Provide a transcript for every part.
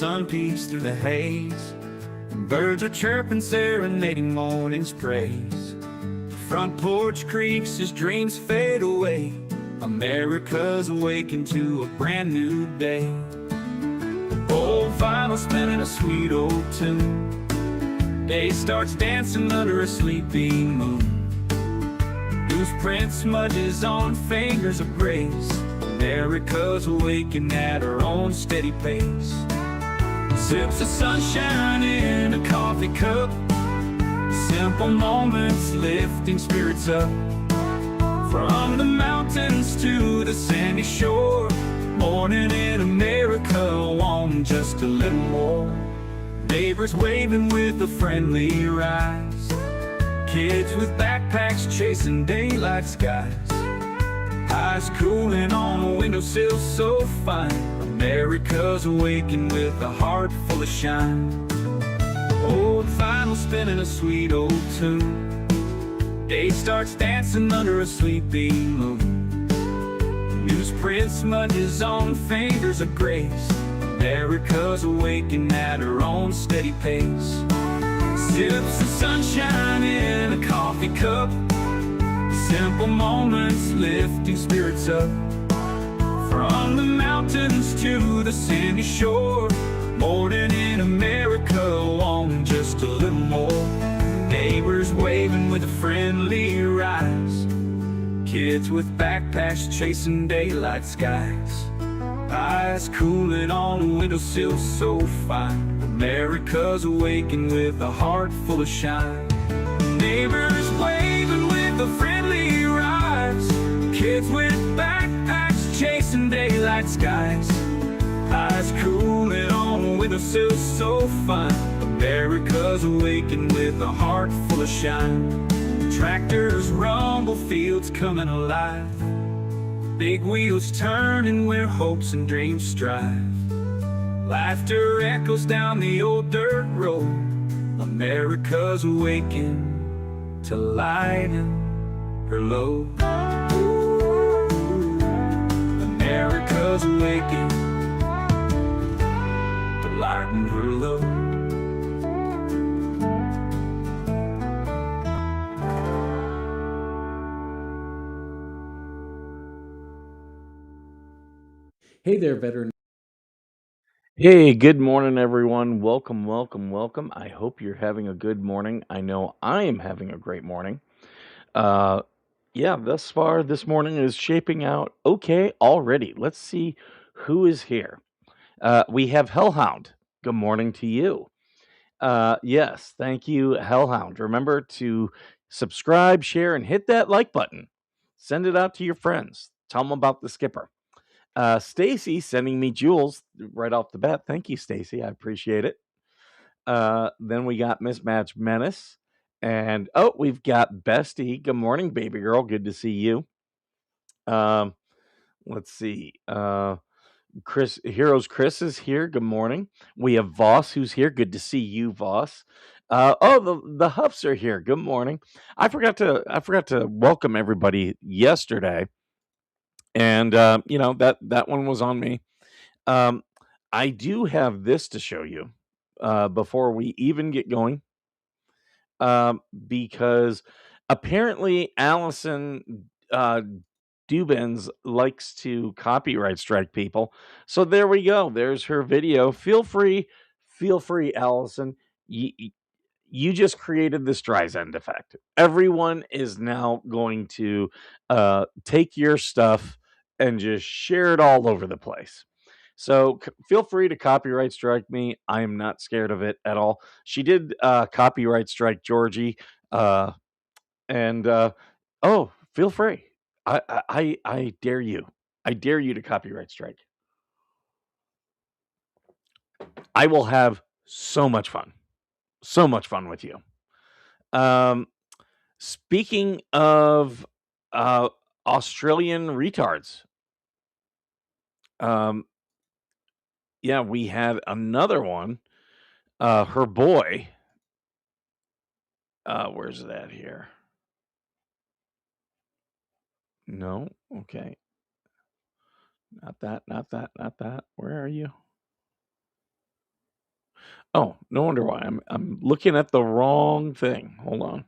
sun peeks through the haze, and birds are chirping, serenading morning's praise. The front porch creaks as dreams fade away. America's awakened to a brand new day. Old vinyl spinning a sweet old tune. Day starts dancing under a sleeping moon. Loose print smudges on fingers of grace. America's awakened at her own steady pace. Sips of sunshine in a coffee cup. Simple moments lifting spirits up. From the mountains to the sandy shore, morning in America, want just a little more. Neighbors waving with a friendly rise. Kids with backpacks chasing daylight skies. Eyes cooling on a windowsill so fine. America's awakened with a heart full of shine. Old vinyl spinning a sweet old tune. Day starts dancing under a sleeping moon. Newsprint smudges on fingers of grace. America's awakened at her own steady pace. Sips of sunshine in a coffee cup. Simple moments lifting spirits up. From the mountains to the sandy shore, morning in America, want just a little more. Neighbors waving with a friendly rise. Kids with backpacks chasing daylight skies. Eyes cooling on a windowsill so fine. America's awakened with a heart full of shine. Neighbors waving with a friendly rise. Kids with backpacks chasing daylight skies. Eyes cooling on a windowsill so fine. America's awakened with a heart full of shine. Tractors rumble, fields coming alive. Big wheels turning where hopes and dreams strive. Laughter echoes down the old dirt road. America's awakened to lighten her load. America's awakened to lighten her load. Hey there, veteran. Hey, good morning, everyone. Welcome, welcome, welcome. I hope you're having a good morning. I know I am having a great morning. Thus far, this morning is shaping out okay already. Let's see who is here. We have Hellhound. Good morning to you. Yes, thank you, Hellhound. Remember to subscribe, share, and hit that like button. Send it out to your friends. Tell them about the skipper. Stacy sending me jewels right off the bat. Thank you, Stacy. I appreciate it. Then we got Mismatch Menace. And we've got Bestie. Good morning, baby girl. Good to see you. Let's see. Chris is here. Good morning. We have Voss who's here. Good to see you, Voss. The Huffs are here. Good morning. I forgot to welcome everybody yesterday. And that one was on me. I do have this to show you before we even get going, because apparently Allison Dubens likes to copyright strike people. So there we go. There's her video. Feel free, Allison. You just created this Streisand effect. Everyone is now going to take your stuff and just share it all over the place. So feel free to copyright strike me. I am not scared of it at all. She did copyright strike Georgie, and feel free. I dare you. I dare you to copyright strike. I will have so much fun. So much fun with you. Speaking of Australian retards, we had another one. Her boy. Where's that here? No, okay. Not that. Where are you? Oh, no wonder why. I'm looking at the wrong thing. Hold on.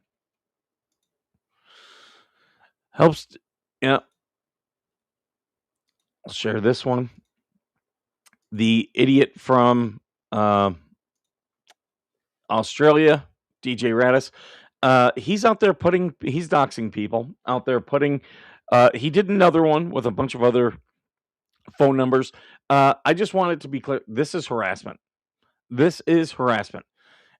Helps. Yeah, I'll share this one. The idiot from um Australia, DJ Radis. He's out there he's doxing people out there putting. He did another one with a bunch of other phone numbers. I just wanted to be clear. This is harassment. This is harassment.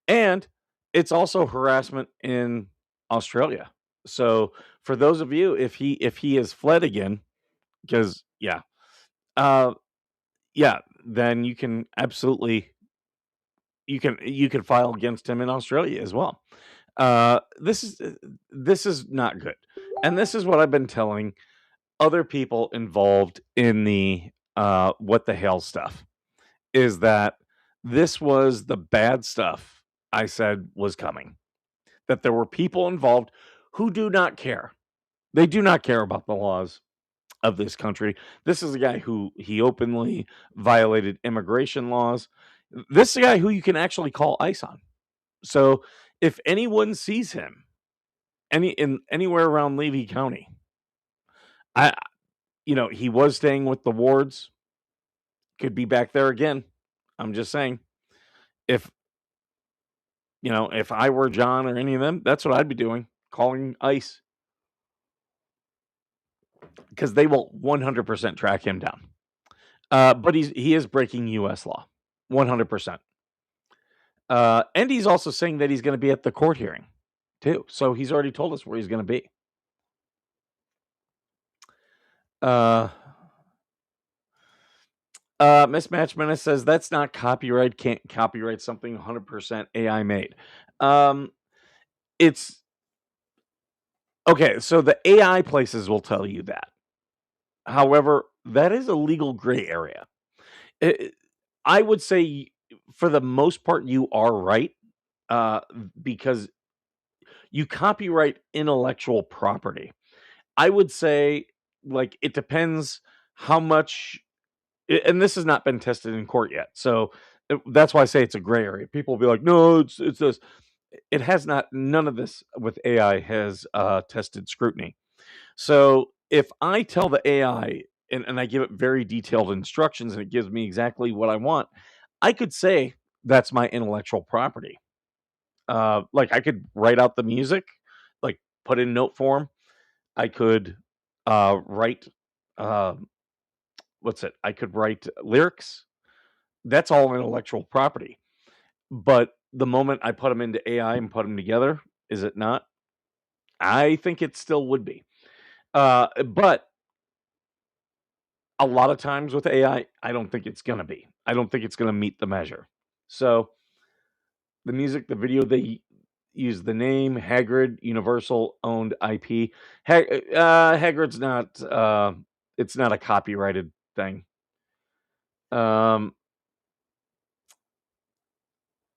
And it's also harassment in Australia. So for those of you, if he has fled again, because uh, yeah, then you can absolutely you can file against him in Australia as well. This is not good, and this is what I've been telling other people involved in the what the hell stuff is that this was the bad stuff I said was coming. That there were people involved who do not care. They do not care about the laws of this country. This is a guy who he openly violated immigration laws. This is a guy who you can actually call ICE on. So if anyone sees him anywhere around Levy County, I he was staying with the wards, could be back there again. I'm just saying. If if I were John or any of them, that's what I'd be doing, calling ICE because they will 100% track him down. But he is breaking U.S. law, 100%. And he's also saying that he's going to be at the court hearing, too. So he's already told us where he's going to be. Mismatch Menace says that's not copyright. Can't copyright something 100% AI made. It's okay. So the AI places will tell you that. However, that is a legal gray area. I would say, for the most part, you are right, because you copyright intellectual property. I would say, like, it depends how much, and this has not been tested in court yet. So that's why I say it's a gray area. People will be like, no, it's this. It has not. None of this with AI has tested scrutiny. So if I tell the AI and I give it very detailed instructions and it gives me exactly what I want, I could say that's my intellectual property. Like I could write out the music, like put in note form. I could write what's it? I could write lyrics. That's all intellectual property. But the moment I put them into AI and put them together, is it not? I think it still would be. But a lot of times with I don't think it's gonna be. I don't think it's gonna meet the measure. So the music, the video, they use the name Hagrid, Universal owned IP. Hagrid's not. It's not a copyrighted thing. Um,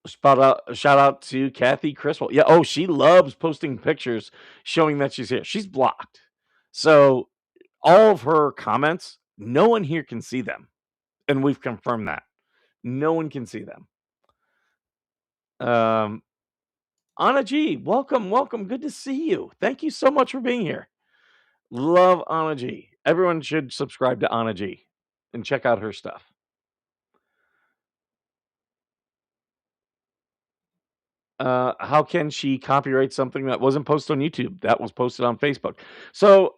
shout out to Kathy Criswell. Yeah. Oh, she loves posting pictures showing that she's here. She's blocked. So all of her comments, no one here can see them. And we've confirmed that. No one can see them. Anna G, welcome, welcome. Good to see you. Thank you so much for being here. Love Anna G. Everyone should subscribe to Anna G and check out her stuff. How can she copyright something that wasn't posted on YouTube? That was posted on Facebook. So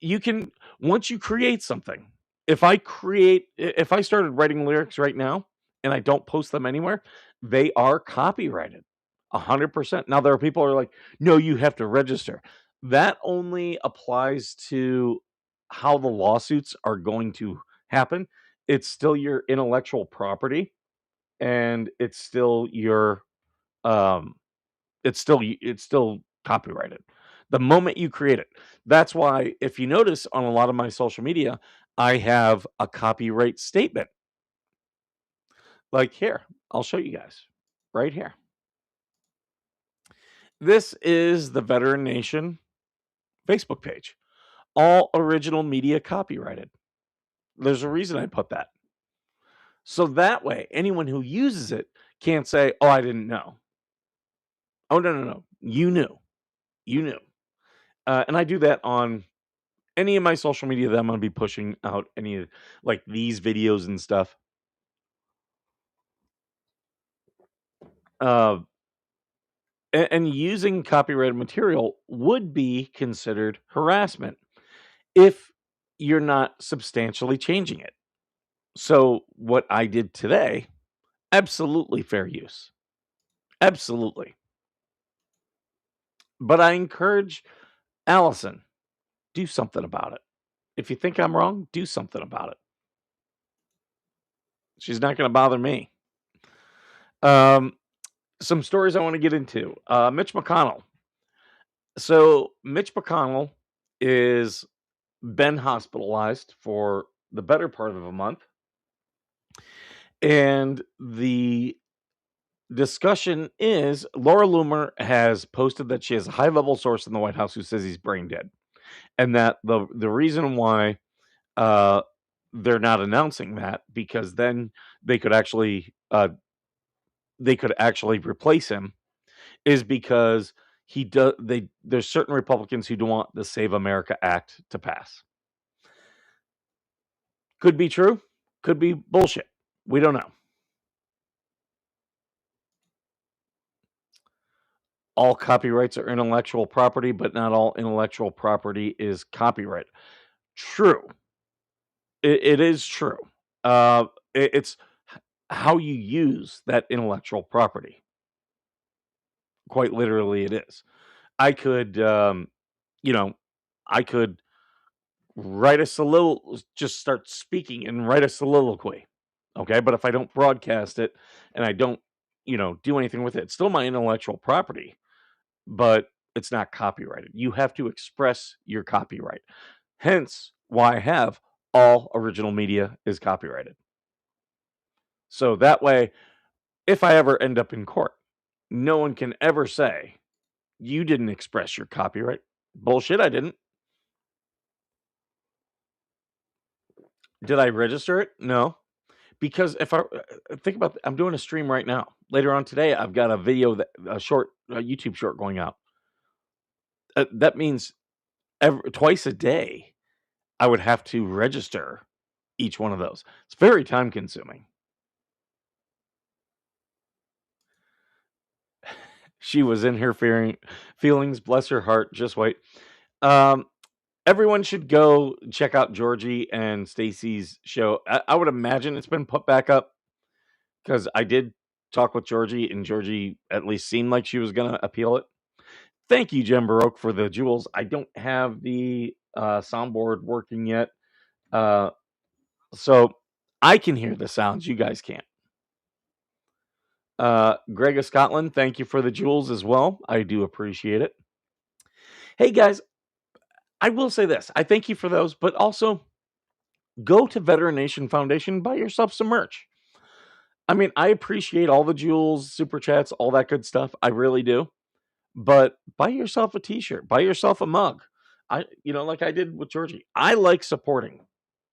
you can, once you create something, if I started writing lyrics right now and I don't post them anywhere, they are copyrighted 100%. Now there are people who are like, no, you have to register. That only applies to how the lawsuits are going to happen. It's still your intellectual property, and it's still your um it's still copyrighted the moment you create it. That's why, if you notice on a lot of my social media, I have a copyright statement. Like here, I'll show you guys right here. This is the Veteran Nation Facebook page. All original media copyrighted. There's a reason I put that. So that way, anyone who uses it can't say, "Oh, I didn't know." Oh, no, no, no. You knew. You knew. And I do that on any of my social media that I'm gonna be pushing out any of like these videos and stuff. Uh, and using copyrighted material would be considered harassment if you're not substantially changing it. So what I did today, absolutely fair use. Absolutely. But I encourage Allison, do something about it. If you think I'm wrong, do something about it. She's not going to bother me. Um, some stories I want to get into. Mitch McConnell. So Mitch McConnell is been hospitalized for the better part of a month, and the discussion is Laura Loomer has posted that she has a high level source in the White House who says he's brain dead, and that the reason why uh, they're not announcing that because then they could actually replace him is because there's certain Republicans who don't want the Save America Act to pass. Could be true, could be bullshit. We don't know. All copyrights are intellectual property, but not all intellectual property is copyright. True. It is true. It's how you use that intellectual property. Quite literally, it is. I could, you know, I could write a just start speaking and write a soliloquy. Okay. But if I don't broadcast it and I don't, do anything with it, it's still my intellectual property, but it's not copyrighted. You have to express your copyright. Hence why I have all original media is copyrighted. So that way, if I ever end up in court, no one can ever say, you didn't express your copyright. Bullshit, I didn't. Did I register it? No. Because if I think about I'm doing a stream right now. Later on today, I've got a video a short YouTube short going out. That means twice a day, I would have to register each one of those. It's very time consuming. She was in her feelings, bless her heart. Just wait. Um, Everyone should go check out Georgie and Stacy's show. I would imagine it's been put back up because I did talk with Georgie, and Georgie at least seemed like she was going to appeal it. Thank you, Jen Baroque, for the jewels. I don't have the soundboard working yet, so I can hear the sounds. You guys can't. Greg of Scotland, thank you for the jewels as well. I do appreciate it. Hey, guys, I will say this. I thank you for those, but also go to Veteran Nation Foundation, buy yourself some merch. I mean, I appreciate all the jewels, super chats, all that good stuff. I really do. But buy yourself a t-shirt, buy yourself a mug. Like I did with Georgie. I like supporting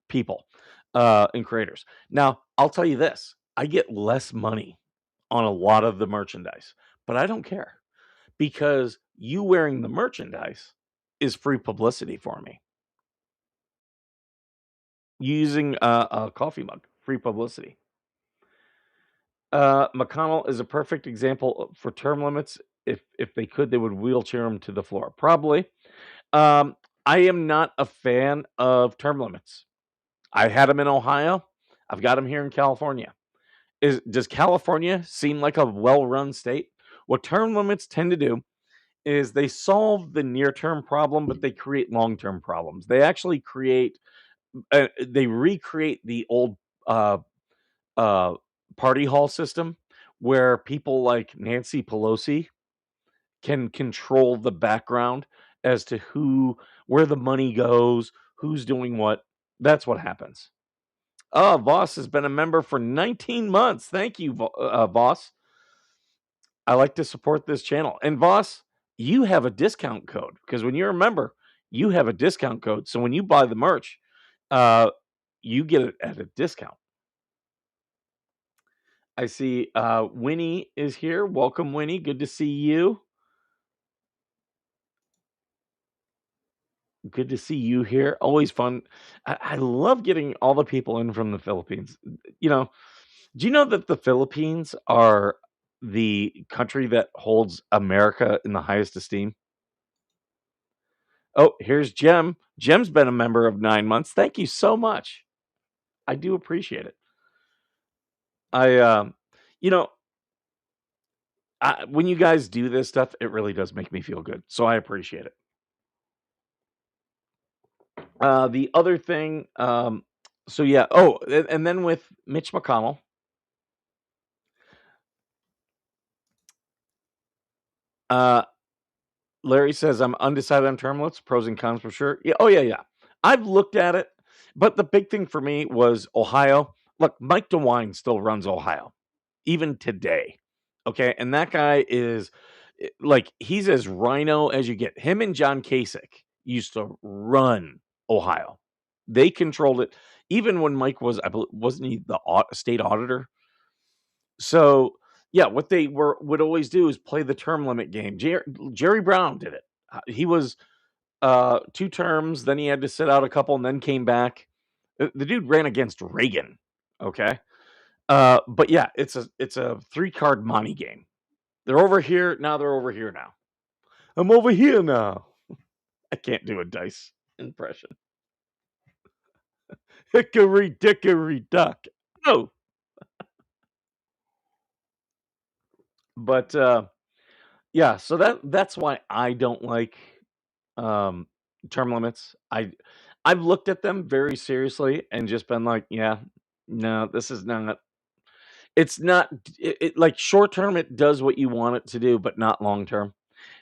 people and creators. Now, I'll tell you this. I get less money on a lot of the merchandise, but I don't care because you wearing the merchandise is free publicity for me. Using a coffee mug, free publicity. McConnell is a perfect example for term limits. If they could, they would wheelchair him to the floor. Probably. I am not a fan of term limits. I had them in Ohio. I've got them here in California. Does California seem like a well-run state? What term limits tend to do is they solve the near-term problem, but they create long-term problems. They actually they recreate the old uh, party hall system where people like Nancy Pelosi can control the background as to where the money goes, who's doing what. That's what happens. Oh, Voss has been a member for 19 months. Thank you, Voss. I like to support this channel. And Voss, you have a discount code because when you're a member, you have a discount code. So when you buy the merch, you get it at a discount. I see Winnie is here. Welcome, Winnie. Good to see you. Good to see you here. Always fun. I love getting all the people in from the Philippines. You know, do you know that the Philippines are the country that holds America in the highest esteem? Oh, here's Jem. Jem's been a member of 9 months. Thank you so much. I do appreciate it. I, you know, when you guys do this stuff, it really does make me feel good. So I appreciate it. The other thing, so yeah. Oh, and then with Mitch McConnell, uh, Larry says, I'm undecided on term limits, pros and cons for sure. Yeah. Oh, yeah, yeah. I've looked at it, but the big thing for me was Ohio. Look, Mike DeWine still runs Ohio, even today. Okay. And that guy is like, he's as rhino as you get. Him and John Kasich used to run Ohio. They controlled it. Even when Mike was, I believe, wasn't he the state auditor? So, yeah, what they would always do is play the term limit game. Jerry Brown did it. He was 2 terms, then he had to sit out a couple and then came back. The dude ran against Reagan, okay? But yeah, it's a 3-card money game. They're over here, now they're over here now. I'm over here now. I can't do a dice impression. Hickory dickory duck. No. But yeah, so that's why I don't like um, term limits. I've looked at them very seriously and just been like, yeah, no, this is not. It's not like short term. It does what you want it to do, but not long term.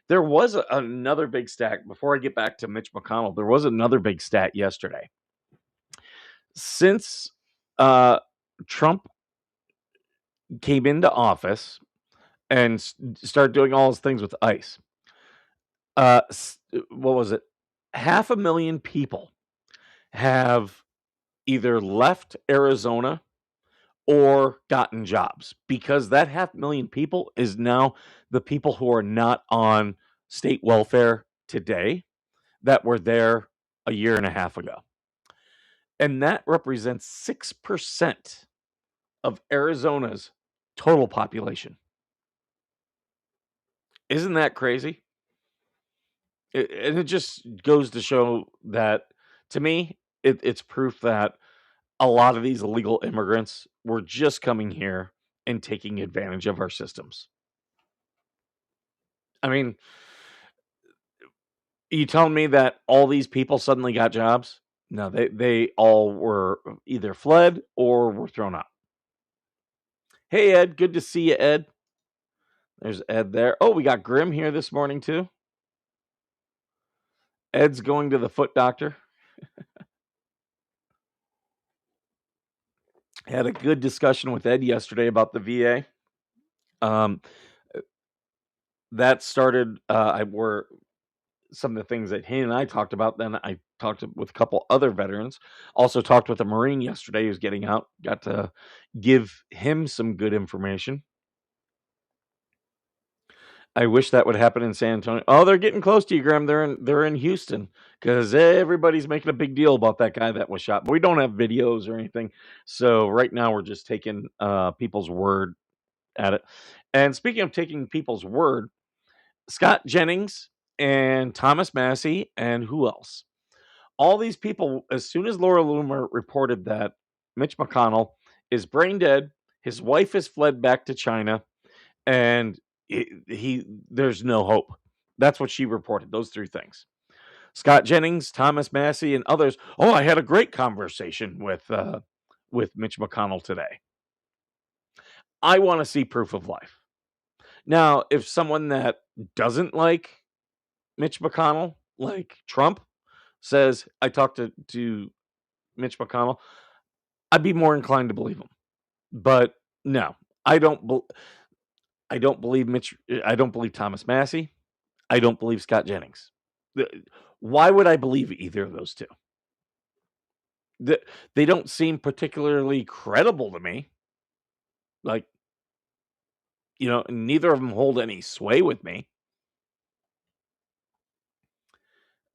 There was another big stat before I get back to Mitch McConnell. There was another big stat yesterday. Since uh, Trump came into office and started doing all his things with ICE, what was it? 500,000 people have either left Arizona or gotten jobs because that 500,000 people is now the people who are not on state welfare today that were there a year and a half ago. And that represents 6% of Arizona's total population. Isn't that crazy? And it just goes to show that, to me, it's proof that a lot of these illegal immigrants were just coming here and taking advantage of our systems. I mean, you telling me that all these people suddenly got jobs? No, they all were either fled or were thrown out. Hey Ed, good to see you, Ed. There's Ed there. Oh, we got Grim here this morning too. Ed's going to the foot doctor. Had a good discussion with Ed yesterday about the VA. Um, that started. Were some of the things that he and I talked about. Then I talked with a couple other veterans. Also talked with a Marine yesterday who's getting out. Got to give him some good information. I wish that would happen in San Antonio. Oh, they're getting close to you, Graham. They're in Houston because everybody's making a big deal about that guy that was shot. But we don't have videos or anything, so right now we're just taking people's word at it. And speaking of taking people's word, Scott Jennings and Thomas Massey and who else? All these people, as soon as Laura Loomer reported that Mitch McConnell is brain dead, his wife has fled back to China, and there's no hope. That's what she reported. Those 3 things. Scott Jennings, Thomas Massey, and others. Oh, I had a great conversation with Mitch McConnell today. I want to see proof of life. Now, if someone that doesn't like Mitch McConnell, like Trump, says I talked to Mitch McConnell, I'd be more inclined to believe him. But no, I don't. I don't believe Mitch. I don't believe Thomas Massey. I don't believe Scott Jennings. Why would I believe either of those two? They don't seem particularly credible to me. Like, neither of them hold any sway with me.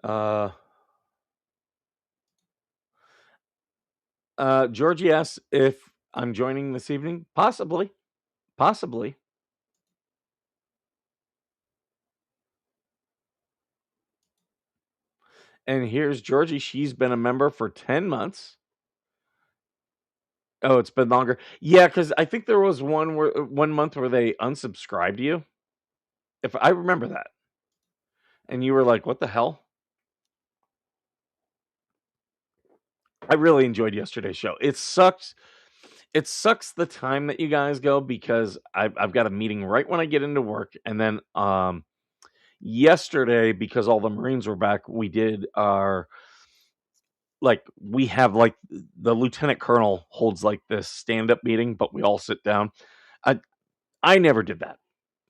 Uh, Georgie asks if I'm joining this evening. Possibly. Possibly. And here's Georgie. She's been a member for 10 months. Oh, it's been longer. Yeah, because I think there was 1 month where they unsubscribed you. If I remember that. And you were like, "What the hell?" I really enjoyed yesterday's show. It sucks the time that you guys go because I've got a meeting right when I get into work, and then, yesterday, because all the Marines were back, we did our we have, the lieutenant colonel holds, this stand-up meeting, but we all sit down. I I never did that.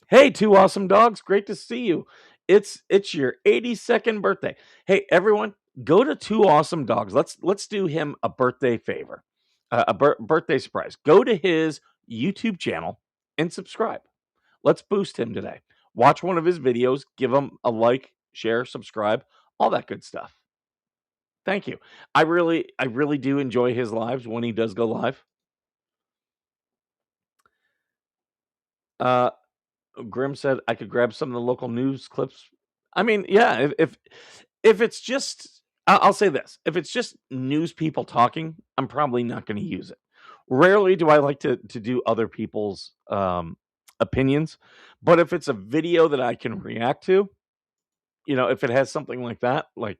Hey, 2 awesome dogs, great to see you. It's your 82nd birthday. Hey, everyone, go to 2 awesome dogs. Let's do him a birthday favor, birthday surprise. Go to his YouTube channel and subscribe. Let's boost him today. Watch one of his videos, give him a like, share, subscribe, all that good stuff. Thank you. I really do enjoy his lives when he does go live. Uh, Grim said I could grab some of the local news clips. I mean, yeah, if it's just, I'll say this: if it's just news people talking, I'm probably not going to use it. Rarely do I like to do other people's opinions, but if it's a video that I can react to, if it has something like that, like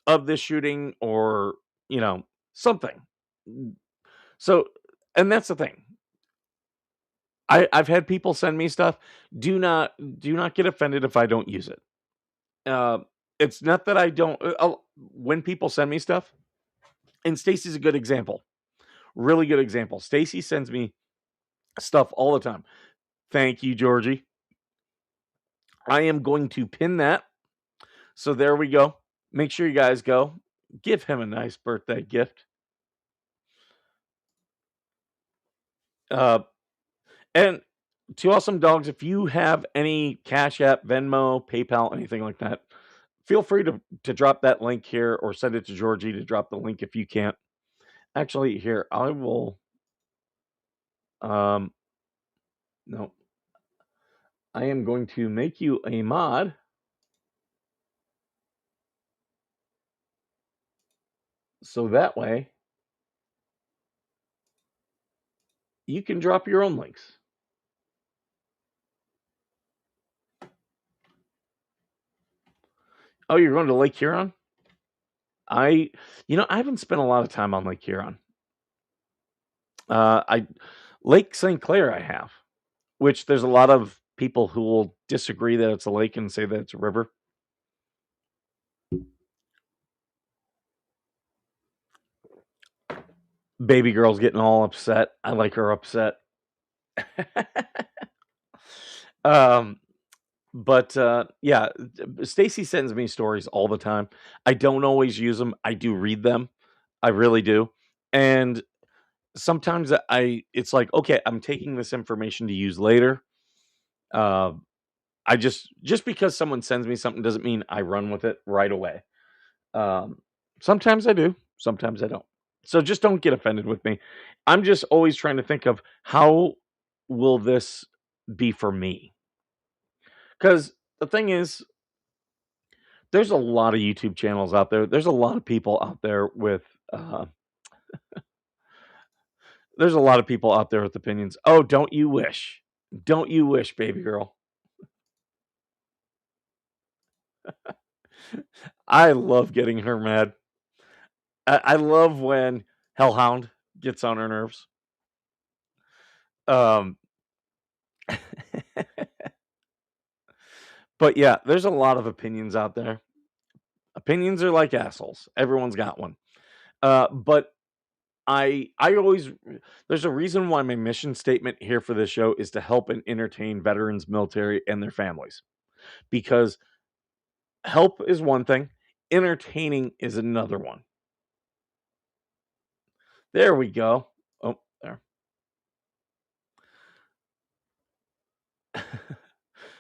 of this shooting or something. So, and that's the thing. I've had people send me stuff. Do not get offended if I don't use it. Uh, it's not that I don't. When people send me stuff, and Stacy's a good example, really good example. Stacy sends me stuff all the time. Thank you, Georgie. I am going to pin that. So there we go. Make sure you guys go. Give him a nice birthday gift. Uh, and 2 awesome dogs. If you have any Cash App, Venmo, PayPal, anything like that, feel free to drop that link here or send it to Georgie to drop the link if you can't. Actually, here, I will. No, I am going to make you a mod. So that way you can drop your own links. Oh, you're going to Lake Huron? I haven't spent a lot of time on Lake Huron. I Lake St. Clair I have, which there's a lot of people who will disagree that it's a lake and say that it's a river. Baby girl's getting all upset. I like her upset. um, but yeah, Stacy sends me stories all the time. I don't always use them. I do read them. I really do. And sometimes it's like, okay, I'm taking this information to use later. I just because someone sends me something doesn't mean I run with it right away. Um, Sometimes I do, sometimes I don't. So just don't get offended with me. I'm just always trying to think of how will this be for me? Because the thing is, there's a lot of YouTube channels out there. There's a lot of people out there with uh, there's a lot of people out there with opinions. Oh, don't you wish? Don't you wish, baby girl? I love getting her mad. I love when Hellhound gets on her nerves. Um, but yeah, there's a lot of opinions out there. Opinions are like assholes. Everyone's got one. But I always there's a reason why my mission statement here for this show is to help and entertain veterans, military, and their families. Because help is one thing, entertaining is another one. There we go. Oh, there.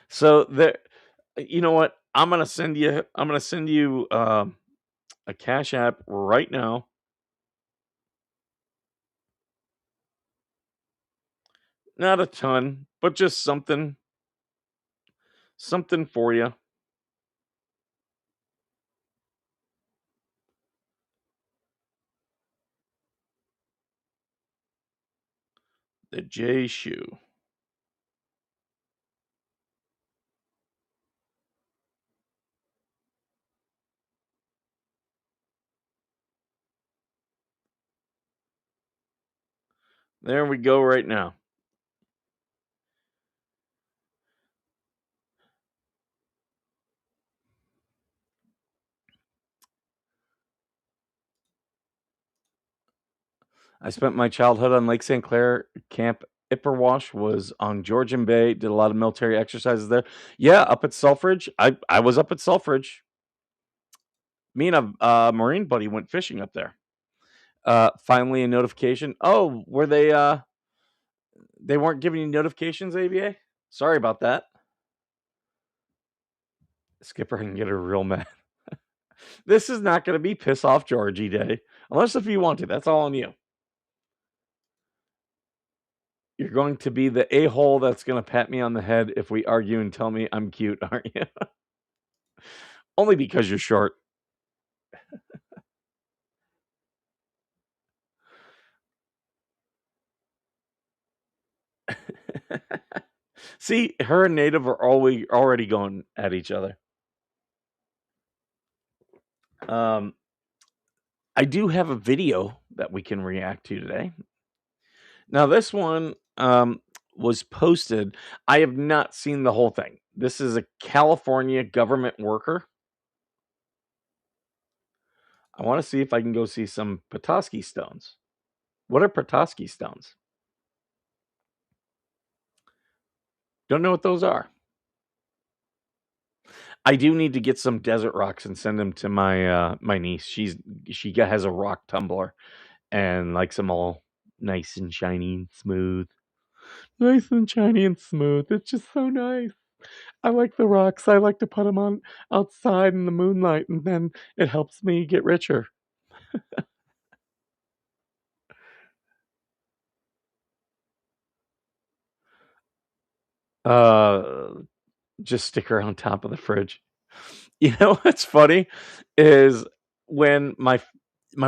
So there, you know what? I'm gonna send you a Cash App right now. Not a ton, but just something for you. The J Shoe. There we go right now. I spent my childhood on Lake St. Clair. Camp Ipperwash was on Georgian Bay. Did a lot of military exercises there. Yeah, up at Selfridge. I was up at Selfridge. Me and a Marine buddy went fishing up there. Finally, a notification. Oh, were they weren't giving you notifications, ABA? Sorry about that. Skipper can get her real mad. This is not going to be piss off Georgie Day, unless if you want to. That's all on you. You're going to be the a-hole that's going to pat me on the head if we argue and tell me I'm cute, aren't you? Only because you're short. See, her and Native are already going at each other. I do have a video that we can react to today. Now, this one was posted. I have not seen the whole thing. This is a California government worker. I want to see if I can go see some Petoskey stones. What are Petoskey stones? Don't know what those are. I do need to get some desert rocks and send them to my niece. She has a rock tumbler and likes them all nice and shiny and smooth. Nice and shiny and smooth. It's just so nice. I like the rocks. I like to put them on outside in the moonlight, and then it helps me get richer. Uh, just stick her on top of the fridge. You know what's funny is when my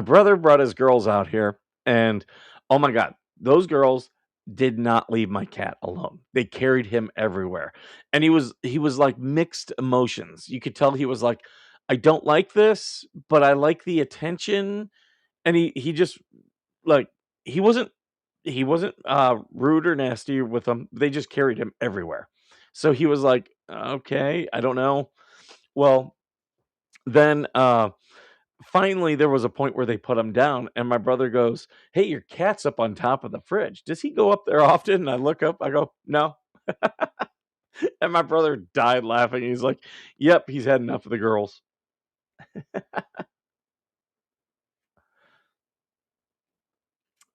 brother brought his girls out here, and oh my god, those girls did not leave my cat alone. They carried him everywhere, and he was like mixed emotions. You could tell he was like, I don't like this, but I like the attention, and he just like he wasn't rude or nasty with them. They just carried him everywhere. So he was like, okay, I don't know. Well, then finally there was a point where they put him down, and my brother goes, hey, your cat's up on top of the fridge. Does he go up there often? And I look up, I go, no. And my brother died laughing. He's like, yep, he's had enough of the girls.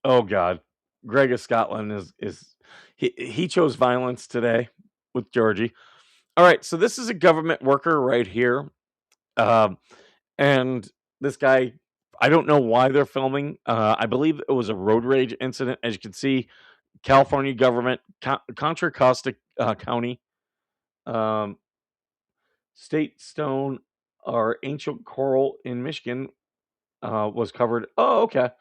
Oh god. Greg of Scotland is he chose violence today with Georgie. All right, so this is a government worker right here. Um, and this guy, I don't know why they're filming. I believe it was a road rage incident. As you can see, California government, Contra Costa County, um, State Stone, or Ancient Coral in Michigan was covered. Oh, okay.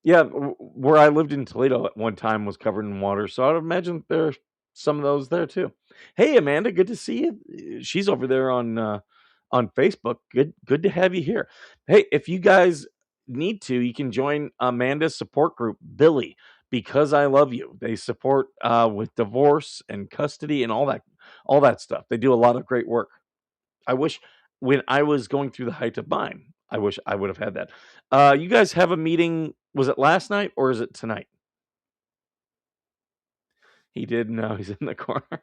Yeah, where I lived in Toledo at one time was covered in water, so I'd imagine there's some of those there too. Hey, Amanda, good to see you. She's over there on Facebook. Good to have you here. Hey, if you guys need to, you can join Amanda's support group, Billy, because I love you. They support with divorce and custody and all that stuff. They do a lot of great work. I wish when I was going through the height of mine, I wish I would have had that. You guys have a meeting. Was it last night or is it tonight? He did. No, he's in the corner.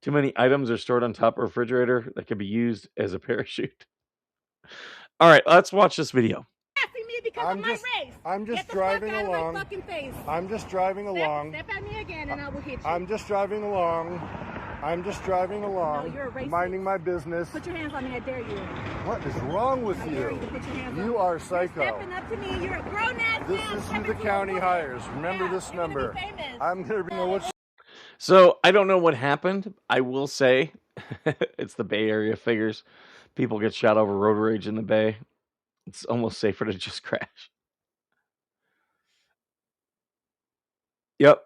Too many items are stored on top of a refrigerator that could be used as a parachute. All right, let's watch this video. because of my race. I'm just Get the driving fuck out along. of my fucking face. I'm just driving along. Step at me again and I will hit you. I'm just driving along. I'm just driving along. No, you're a racist. Minding my business. Put your hands on me, I dare you. What is wrong with I dare you to put your hands on You me. are psycho. You're stepping up to me, you're a grown-ass This man. is who the county hires. Remember this you're gonna number. be famous. I'm going to know what. So I don't know what happened. I will say it's the Bay Area figures. People get shot over road rage in the Bay. It's almost safer to just crash. Yep.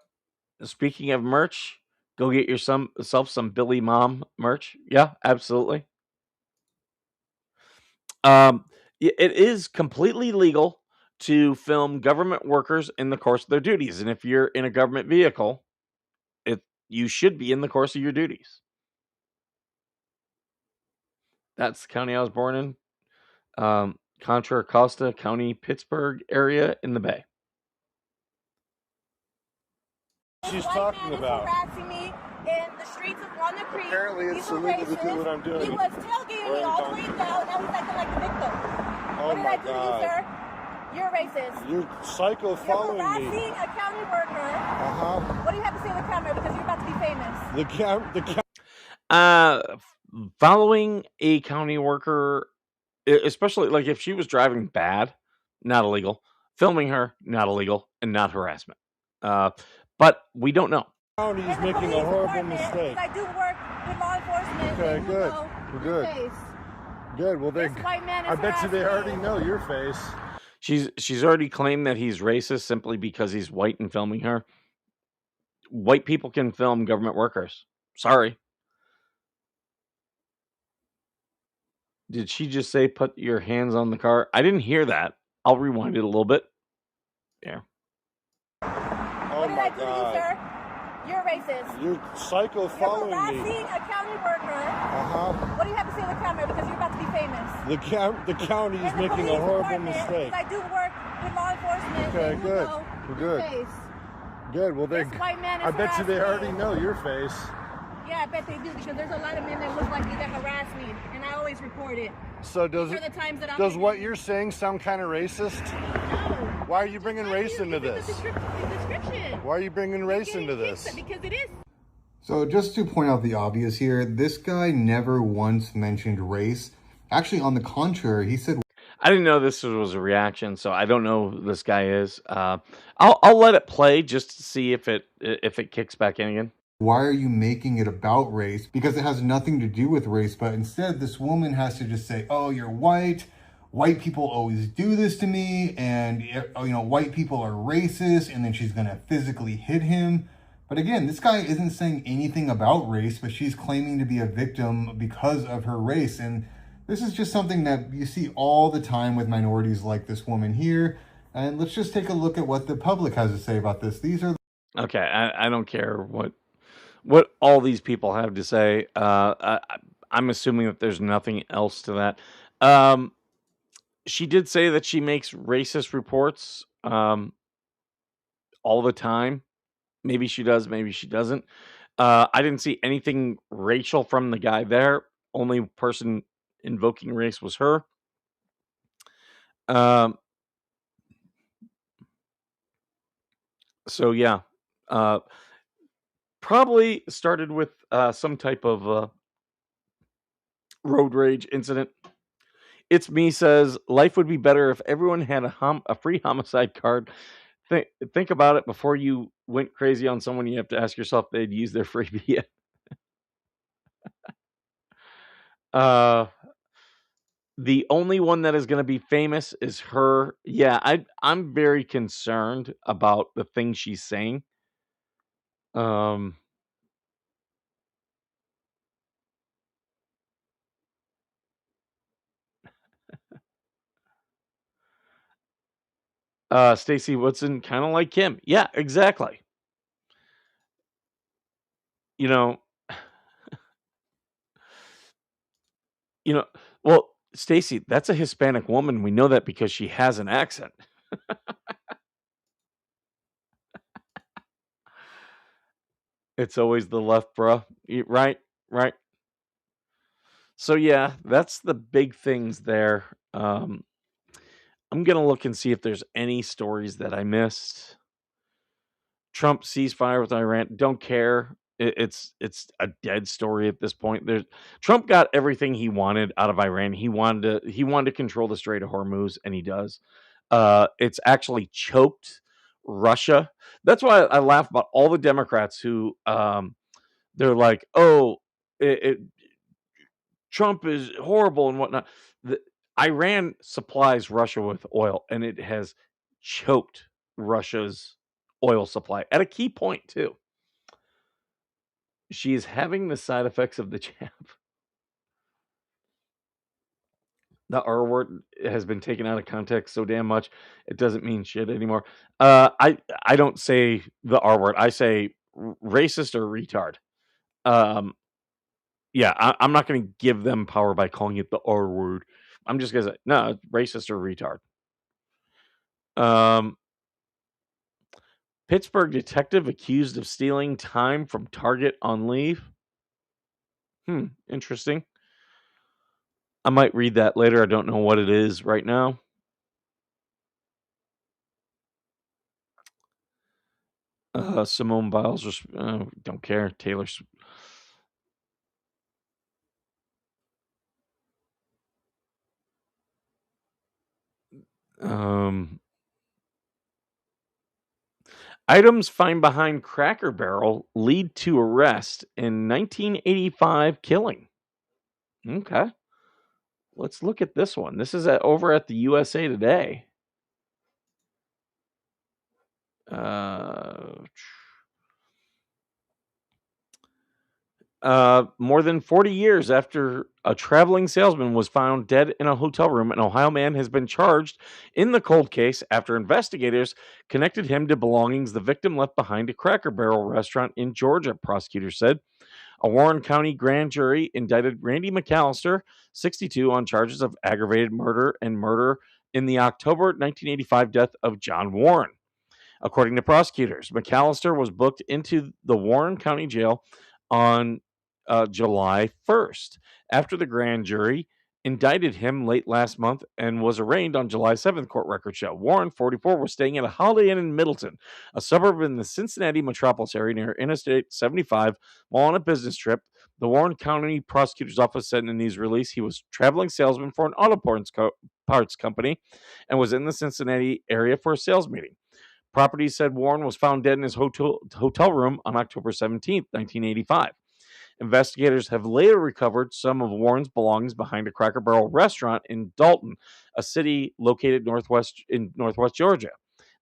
Speaking of merch, go get yourself some Billy Mom merch. Yeah, absolutely. It is completely legal to film government workers in the course of their duties, and if you're in a government vehicle, you should be in the course of your duties. That's the county I was born in, Contra Costa County, Pittsburgh area in the Bay. She's White talking man about. is harassing me in the streets of Walnut Creek. Apparently it's He's a illegal to do racist. what I'm doing. He was tailgating me all the way down. Now he's acting like the victim. Oh What did my I do to you, God. sir? You're a racist. You're psycho You're following harassing me. a county worker. Uh-huh. What do you have to say to the camera? Because you're about to be famous. Following a county worker, especially like if she was driving bad, not illegal. Filming her, not illegal, and not harassment. But we don't know. County is In the making a police horrible department, mistake. I do work with law enforcement. Okay, and good. you know Good. your face. Good. Well, they. This white man is I bet you they harassing already me. know your face. She's already claimed that he's racist simply because he's white and filming her. White people can film government workers. Sorry. Did she just say put your hands on the car? I didn't hear that. I'll rewind it a little bit. Yeah. Oh What did my I do to you, God. sir? You're a racist. You're psycho You're following harassing me. a county worker. Uh-huh. What do you have to say to the camera? Because you're about to be famous. The county is In the making a police horrible department, mistake. I do work with law enforcement. Okay, and you good. know We're your good. face. Good. Well, they. This white man is I bet you they harassing already me. know your face. Yeah, I bet they do because there's a lot of men that look like me that harass me, and I always report it. So does For the times that I'm does what in- you're saying sound kind of racist? No. Why are you bringing race into It's this? in the description. Why are you bringing race Getting into kicked this? because it is. So just to point out the obvious here, this guy never once mentioned race. Actually, on the contrary, he said, I didn't know this was a reaction, so I don't know who this guy is. I'll let it play just to see if it kicks back in again. why are you making it about race? Because it has nothing to do with race, but instead this woman has to just say, oh, you're white. White people always do this to me, and white people are racist, and then she's gonna physically hit him. But again, this guy isn't saying anything about race, but she's claiming to be a victim because of her race. And this is just something that you see all the time with minorities like this woman here. And let's just take a look at what the public has to say about this. These are Okay, I don't care what all these people have to say. I'm assuming that there's nothing else to that. She did say that she makes racist reports all the time. Maybe she does, maybe she doesn't. I didn't see anything racial from the guy there. Only person invoking race was her. So yeah, probably started with some type of road rage incident. It's me says life would be better if everyone had a free homicide card. Think about it before you went crazy on someone. You have to ask yourself if they'd use their freebie yet. The only one that is going to be famous is her. Yeah, I'm very concerned about the things she's saying. Stacy Woodson, kind of like Kim. Yeah, exactly. You know, well, Stacy, that's a Hispanic woman. We know that because she has an accent. It's always the left, bruh. Right, right. So yeah, that's the big things there. I'm going to look and see if there's any stories that I missed. Trump ceasefire with Iran. Don't care. It's a dead story at this point. Trump got everything he wanted out of Iran. He wanted to control the Strait of Hormuz, and he does. It's actually choked Russia. That's why I laugh about all the Democrats who they're like, oh, Trump is horrible and whatnot. Iran supplies Russia with oil, and it has choked Russia's oil supply at a key point too. She is having the side effects of the jab. The R word has been taken out of context so damn much, it doesn't mean shit anymore. I don't say the R word. I say racist or retard. Yeah, I'm not going to give them power by calling it the R word. I'm just going to say, no, it's racist or retard. Pittsburgh detective accused of stealing time from Target on leave. Interesting. I might read that later. I don't know what it is right now. Simone Biles, don't care. Taylor. Items found behind Cracker Barrel lead to arrest in 1985 killing. Okay. Let's look at this one. This is over at the USA Today. More than 40 years after a traveling salesman was found dead in a hotel room, an Ohio man has been charged in the cold case after investigators connected him to belongings the victim left behind a Cracker Barrel restaurant in Georgia, prosecutors said. A Warren County grand jury indicted Randy McAllister, 62, on charges of aggravated murder and murder in the October 1985 death of John Warren. According to prosecutors, McAllister was booked into the Warren County Jail on July 1st after the grand jury indicted him late last month and was arraigned on July 7th, court records show. Warren, 44, was staying at a Holiday Inn in Middleton, a suburb in the Cincinnati metropolis area near Interstate 75, while on a business trip. The Warren County Prosecutor's Office said in a news release he was traveling salesman for an auto parts company and was in the Cincinnati area for a sales meeting. Properties said Warren was found dead in his hotel room on October 17th, 1985. Investigators have later recovered some of Warren's belongings behind a Cracker Barrel restaurant in Dalton, a city located northwest Georgia.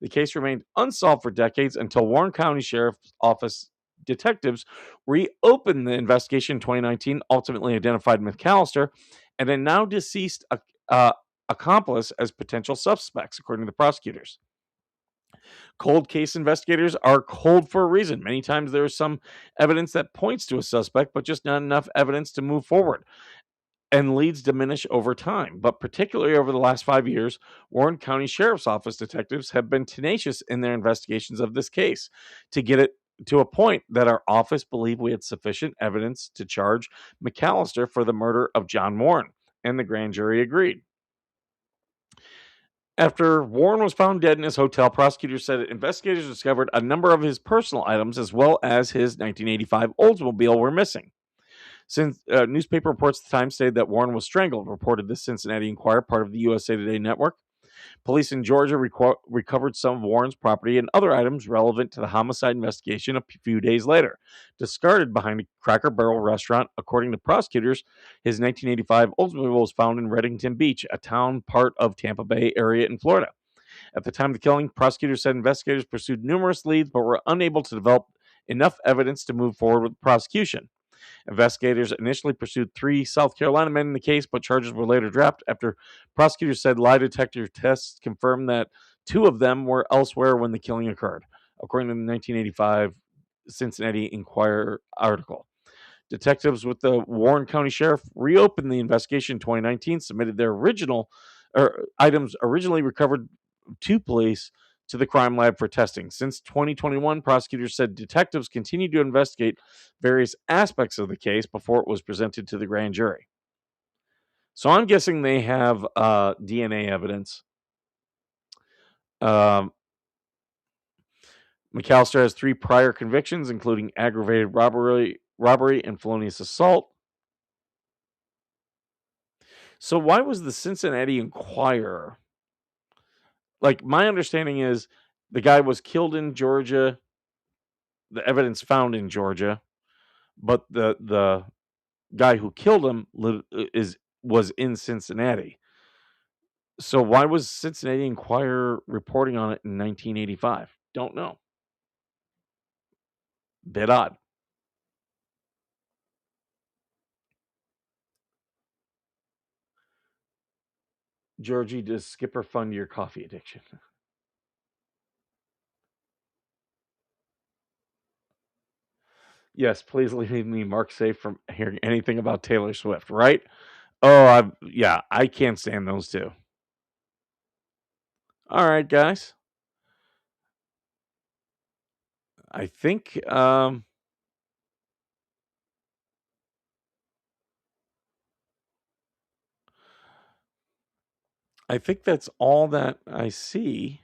The case remained unsolved for decades until Warren County Sheriff's Office detectives reopened the investigation in 2019, ultimately identified McAllister and a now deceased accomplice as potential suspects, according to the prosecutors. Cold case investigators are cold for a reason. Many times there is some evidence that points to a suspect, but just not enough evidence to move forward, and leads diminish over time. But particularly over the last 5 years, Warren County Sheriff's Office detectives have been tenacious in their investigations of this case to get it to a point that our office believed we had sufficient evidence to charge McAllister for the murder of John Warren, and the grand jury agreed. After Warren was found dead in his hotel, prosecutors said investigators discovered a number of his personal items as well as his 1985 Oldsmobile were missing. Since newspaper reports at the time stated that Warren was strangled, reported the Cincinnati Enquirer, part of the USA Today network. Police in Georgia recovered some of Warren's property and other items relevant to the homicide investigation a few days later, discarded behind a Cracker Barrel restaurant. According to prosecutors, his 1985 Oldsmobile was found in Reddington Beach, a town part of Tampa Bay area in Florida. At the time of the killing, prosecutors said investigators pursued numerous leads but were unable to develop enough evidence to move forward with the prosecution. Investigators initially pursued 3 South Carolina men in the case, but charges were later dropped after prosecutors said lie detector tests confirmed that 2 of them were elsewhere when the killing occurred, according to the 1985 Cincinnati Enquirer article. Detectives with the Warren County Sheriff reopened the investigation in 2019, submitted their items originally recovered to police to the crime lab for testing. Since 2021, prosecutors said detectives continued to investigate various aspects of the case before it was presented to the grand jury. So I'm guessing they have DNA evidence McAllister has 3 prior convictions, including aggravated robbery, and felonious assault. So why was the Cincinnati Enquirer? Like, my understanding is the guy was killed in Georgia, the evidence found in Georgia, but the guy who killed him was in Cincinnati. So why was Cincinnati Enquirer reporting on it in 1985? Don't know. Bit odd. Georgie, does Skipper fund your coffee addiction? Yes, please leave me Mark safe from hearing anything about Taylor Swift, right? Oh, yeah, I can't stand those two. All right, guys. I think that's all that I see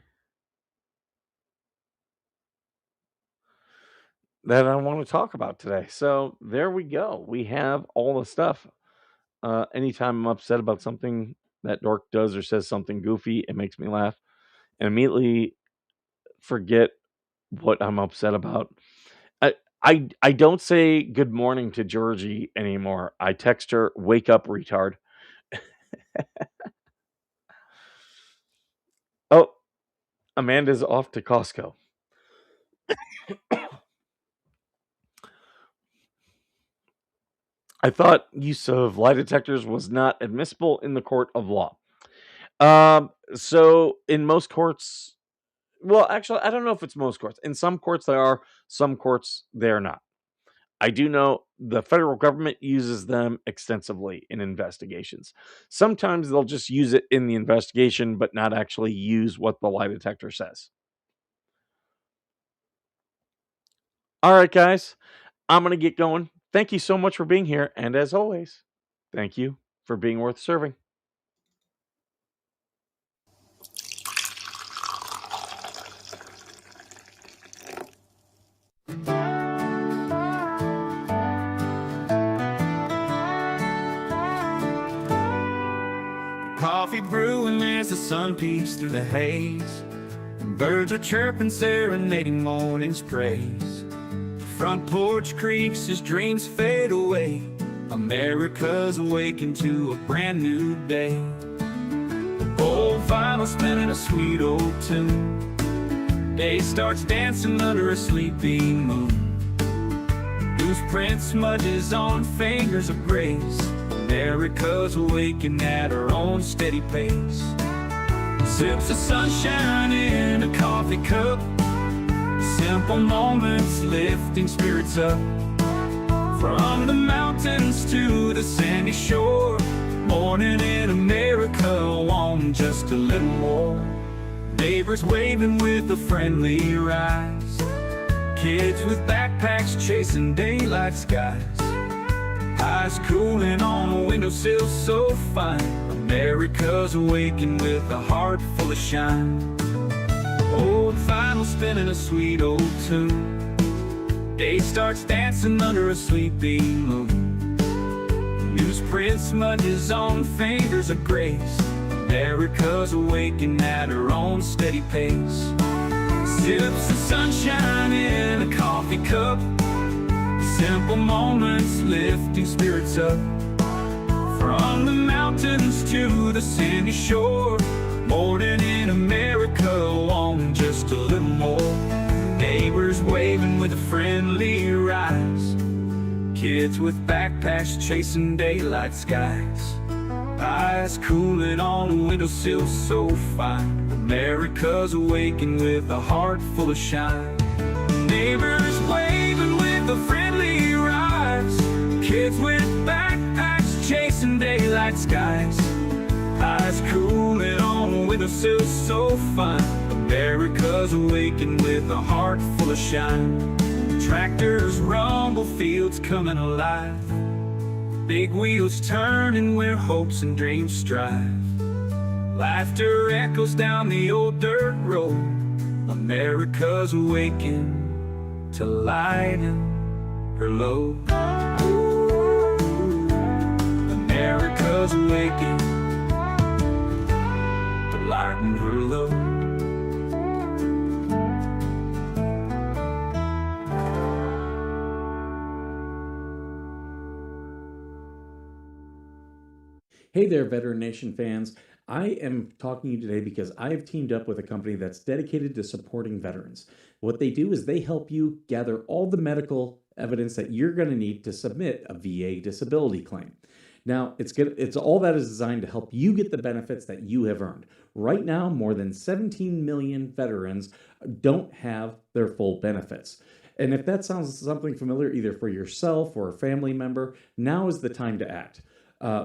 that I want to talk about today. So there we go. We have all the stuff. Anytime I'm upset about something that Dork does or says something goofy, it makes me laugh and immediately forget what I'm upset about. I don't say good morning to Georgie anymore. I text her, wake up, retard. Oh, Amanda's off to Costco. I thought use of lie detectors was not admissible in the court of law. So in most courts, well, actually, I don't know if it's most courts. In some courts they are, some courts they are not. I do know the federal government uses them extensively in investigations. Sometimes they'll just use it in the investigation, but not actually use what the lie detector says. All right, guys, I'm going to get going. Thank you so much for being here. And as always, thank you for being worth serving. Coffee brewing as the sun peeks through the haze, and birds are chirping, serenading morning's praise. Front porch creaks as dreams fade away. America's awakened to a brand new day. Old vinyl spinning a sweet old tune. Day starts dancing under a sleepy moon. Loose print smudges on fingers of grace. America's awakened at her own steady pace. Sips of sunshine in a coffee cup. Simple moments lifting spirits up. From the mountains to the sandy shore. Morning in America, want just a little more. Neighbors waving with a friendly rise. Kids with backpacks chasing daylight skies. Eyes cooling on a windowsill so fine. America's awakened with a heart full of shine. Old vinyl spinning a sweet old tune. Day starts dancing under a sleepy moon. Newsprint smudges on fingers of grace. America's awakened at her own steady pace. Sips of sunshine in a coffee cup. Simple moments lifting spirits up. From the mountains to the sandy shore. Morning in America, wanting just a little more. Neighbors waving with a friendly rise. Kids with backpacks chasing daylight skies. Eyes cooling on a windowsill so fine. America's awakened with a heart full of shine. Neighbors waving with a friendly rise. Kids with backpacks chasing daylight skies. Eyes cooling on a windowsill so fine. America's awakened with a heart full of shine. Tractors rumble, fields coming alive. Big wheels turning where hopes and dreams strive. Laughter echoes down the old dirt road. America's awakened to lighten her load. America's awakened to lighten her load. Hey there, Veteran Nation fans. I am talking to you today because I have teamed up with a company that's dedicated to supporting veterans. What they do is they help you gather all the medical evidence that you're going to need to submit a VA disability claim. Now, it's all that is designed to help you get the benefits that you have earned. Right now, more than 17 million veterans don't have their full benefits. And if that sounds something familiar, either for yourself or a family member, now is the time to act.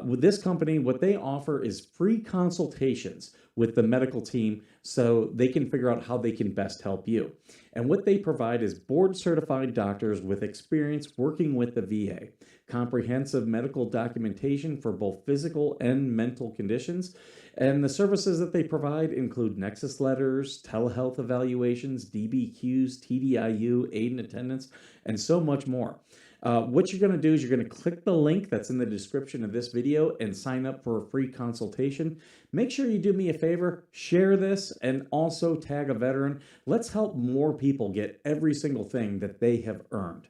With this company, what they offer is free consultations with the medical team so they can figure out how they can best help you. And what they provide is board-certified doctors with experience working with the VA, comprehensive medical documentation for both physical and mental conditions, and the services that they provide include nexus letters, telehealth evaluations, DBQs, TDIU, aid and attendance, and so much more. What you're going to do is you're going to click the link that's in the description of this video and sign up for a free consultation. Make sure you do me a favor, share this, and also tag a veteran. Let's help more people get every single thing that they have earned.